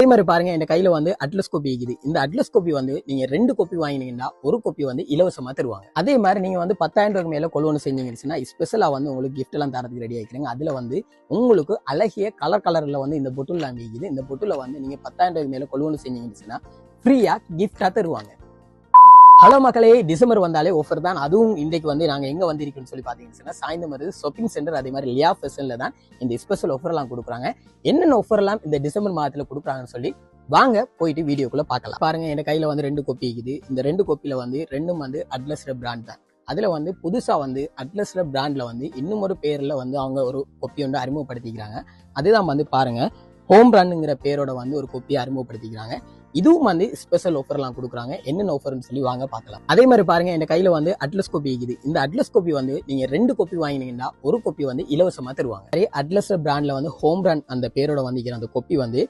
அதே மாதிரி பாருங்க என் கையில வந்து அட்லஸ் கோப்பி இருக்குது. இந்த அட்லஸ் கோப்பி வந்து நீங்க 2 கோப்பி வாங்கினீங்கன்னா ஒரு கோப்பி வந்து இலவசமா தருவாங்க. அதே மாதிரி நீங்க வந்து 10,000 ரூபாய்க்கு மேல கொள்வனவு செஞ்சீங்கன்னா ஸ்பெஷலா வந்து உங்களுக்கு கிஃப்ட் எல்லாம் தரதுக்கு ரெடி ஆகிக்கிறீங்க. அதுல வந்து உங்களுக்கு அழகிய கலர்ல வந்து இந்த பொட்டுல இருக்குது. இந்த பொட்டுல வந்து நீங்க 10,000 ரூபாய்க்கு மேல கொள்வனவு செஞ்சீங்கன்னா ஃப்ரீயா கிஃப்டா தருவாங்க. ஹலோ மக்களே, டிசம்பர் வந்தாலே ஆஃபர் தான். அதுவும் இன்றைக்கு வந்து நாங்கள் எங்கே வந்திருக்கோம்னு சொல்லி பார்த்தீங்கன்னா சாய்ந்தமருது ஷாப்பிங் சென்டர், அதே மாதிரி லியா ஃபேஷனில் தான் இந்த ஸ்பெஷல் ஆஃபர்லாம் கொடுக்குறாங்க. என்னென்ன ஆஃபர்லாம் இந்த டிசம்பர் மாதத்தில் கொடுக்குறாங்கன்னு சொல்லி வாங்க போயிட்டு வீடியோக்குள்ள பார்க்கலாம். பாருங்க, என் கையில் வந்து 2 கோப்பி இருக்குது. இந்த 2 கோப்பியில் வந்து 2ம் வந்து அட்லஸ்ர பிராண்ட் தான். அதில் வந்து புதுசாக வந்து அட்லஸ்ர பிராண்டில் வந்து இன்னும் ஒரு பேரில் வந்து அவங்க ஒரு கொப்பி வந்து அறிமுகப்படுத்திக்கிறாங்க. அதுதான் வந்து பாருங்க, ஹோம் ரன்னுங்கிற பேரோட வந்து ஒரு கொப்பியை அறிமுகப்படுத்திக்கிறாங்க. இதுவும் வந்து ஸ்பெஷல் ஆஃபர்லாம் கொடுக்குறாங்க. என்னென்ன ஆஃபர்னு சொல்லி வாங்க பார்க்கலாம். அதே மாதிரி பாருங்க, என் கையில வந்து அட்லஸ் கோப்பி இருக்குது. இந்த அட்லஸ் கோப்பி வந்து நீங்க 2 கோப்பி வாங்கினீங்கன்னா ஒரு கோப்பி வந்து இலவசமா தருவாங்க. அதே அட்லஸ் பிராண்ட்ல வந்து ஹோம் ரன் அந்த பேரோட வந்து அந்த கோப்பி வந்து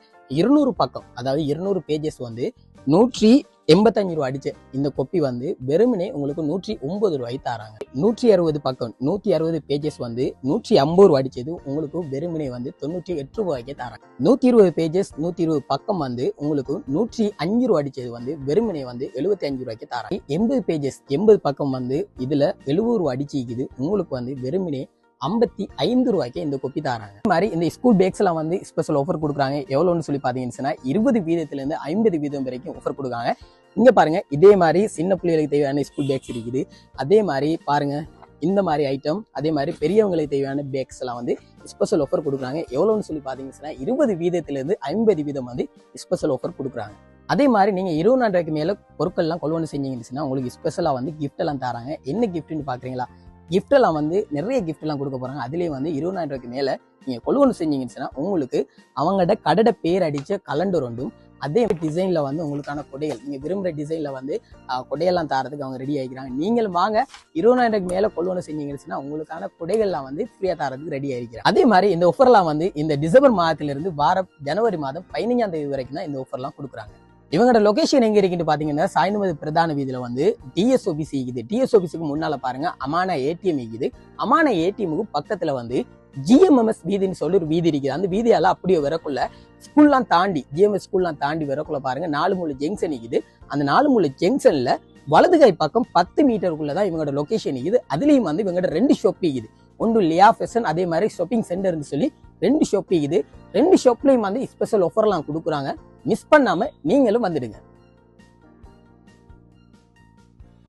200 பக்கம், அதாவது 200 பேஜஸ் வந்து 185 ரூபாய் அடிச்ச இந்த கோப்பி வந்து வெறுமனே உங்களுக்கு 109 ரூபாய் தராங்க. 160 பக்கம் 160 பேஜஸ் வந்து 150 ரூபாய் அடிச்சது உங்களுக்கு வெறுமனே வந்து 98 ரூபாய்க்கே தராங்க. 120 பேஜஸ் 120 பக்கம் வந்து உங்களுக்கு 105 ரூபாய் அடிச்சது வந்து வெறுமனே வந்து 75 ரூபாய்க்கு தராங்க. 80 பேஜஸ் 80 பக்கம் வந்து இதுல 70 ரூபாய் அடிச்சிக்குது உங்களுக்கு வந்து வெறுமனே 55 ரூபாய்க்கு இந்த கொப்பி தராங்க. இந்த மாதிரி இந்த ஸ்கூல் பேக்ஸ் எல்லாம் வந்து ஸ்பெஷல் ஆஃபர் கொடுக்குறாங்க. எவ்வளவுன்னு சொல்லி பாத்தீங்கன்னா 20% 50% வரைக்கும் ஆஃபர் கொடுக்குறாங்க. இங்க பாருங்க, இதே மாதிரி சின்ன பிள்ளைகளுக்கு தேவையான ஸ்கூல் பேக்ஸ் இருக்குது. அதே மாதிரி பாருங்க, இந்த மாதிரி ஐட்டம், அதே மாதிரி பெரியவங்களுக்கு தேவையான பேக்ஸ் எல்லாம் வந்து ஸ்பெஷல் ஆஃபர் கொடுக்குறாங்க. எவ்வளவுன்னு சொல்லி பாத்தீங்கன்னா 20% 50% வந்து ஸ்பெஷல் ஆஃபர் கொடுக்குறாங்க. அதே மாதிரி நீங்க 20,000 ரூபாய்க்கு மேல பொருட்கள் எல்லாம் கொள்வனவு செஞ்சீங்கன்னா உங்களுக்கு ஸ்பெஷலா வந்து கிஃப்ட் எல்லாம் தராங்க. என்ன கிஃப்ட்னு பாக்குறீங்களா? கிஃப்ட் எல்லாம் வந்து நிறைய கிஃப்ட் எல்லாம் கொடுக்க போறாங்க. அதுலயே வந்து 20,000 ரூபாய்க்கு மேல நீங்க கொள்வனவு செஞ்சீங்கன்னா உங்களுக்கு அவங்களோட கடை பேர் அடிச்ச கலண்டர் ஒன்றும், அதே டிசைன்ல வந்து உங்களுக்கான கொடைகள், நீங்க விரும்புற டிசைன்ல வந்து கொடையெல்லாம் தரதுக்கு அவங்க ரெடி ஆகிக்கிறாங்க. நீங்களும் வாங்க, 20,000 ரூபாய்க்கு மேல கொள்வனவு செஞ்சீங்கன்னா உங்களுக்கான கொடைகள்லாம் வந்து ஃப்ரீயா தரதுக்கு ரெடி ஆகிக்கிறாங்க. அதே மாதிரி இந்த ஆஃபர்லாம் வந்து இந்த டிசம்பர் மாதத்திலிருந்து ஜனவரி மாதம் 15ஆம் தேதி வரைக்கும் தான் இந்த ஆஃபர்லாம் கொடுக்குறாங்க. இவங்களோட லொகேஷன் எங்க இருக்குன்னு பாத்தீங்கன்னா சாய்ந்தமருது பிரதான வீதியில வந்து டிஎஸ் ஆபீஸ் இருக்குது. டிஎஸ் ஆபீஸுக்கு முன்னால பாருங்க அமானா ஏடிஎம் இருக்குது. அமானா ஏடிஎம்க்கு பக்கத்துல வந்து ஜிஎம்எம்எஸ் வீதின்னு சொல்லி ஒரு வீதி இருக்குது. அந்த வீதியால அப்படியே வரக்குள்ள ஸ்கூல்லாம் தாண்டி, ஜிஎம்எஸ் ஸ்கூல்லாம் தாண்டி வரக்குள்ள பாருங்க 4 மூலை ஜங்ஷன் இருக்குது. அந்த 4 மூலை ஜங்ஷன்ல வலது கை பக்கம் 10 மீட்டருக்குள்ளதான் இவங்களோட லொகேஷன் இருக்குது. அதுலயும் வந்து இவங்களோட 2 ஷாப் இருக்குது. ஒன்று லியா ஃபேஷன், அதே மாதிரி ஷாப்பிங் சென்டர்னு சொல்லி 2 ஷாப் இருக்குது. 2 ஷாப்லயும் வந்து ஸ்பெஷல் ஆஃபர்லாம் கொடுக்குறாங்க. மிஸ் பண்ணாம நீங்களும் வந்துடுங்க.